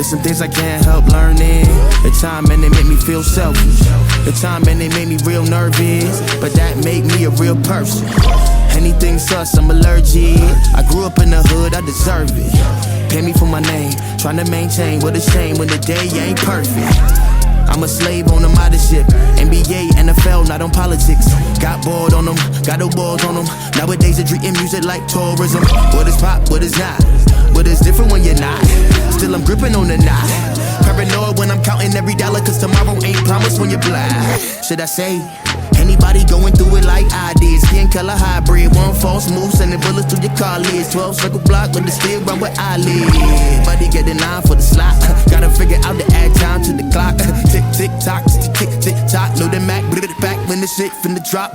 There's some things I can't help learning. The time and they make me feel selfish. The time and they make me real nervous. But that make me a real person. Anything sus, I'm allergic. I grew up in the hood, I deserve it. Pay me for my name, trying to maintain. What a shame when the day ain't perfect. I'm a slave on the mothership. NBA, NFL, not on politics. Got bored on them, got the balls on them. Nowadays they're treating music like tourism. What is pop, what is not? What is different when you're not? Still I'm gripping on the knot. Paranoid when I'm counting every dollar, cause tomorrow ain't promised when you're blind. Should I say, anybody going through it like I did? Skin color hybrid, one false move, sending bullets through your car lids. 12 circle block, but they still run where I live. Buddy get in line for the slot. Gotta figure out the add time to the clock. Tick, tick, tock, tick, tick, tock. Know the Mac, bring it back when the shit finna drop.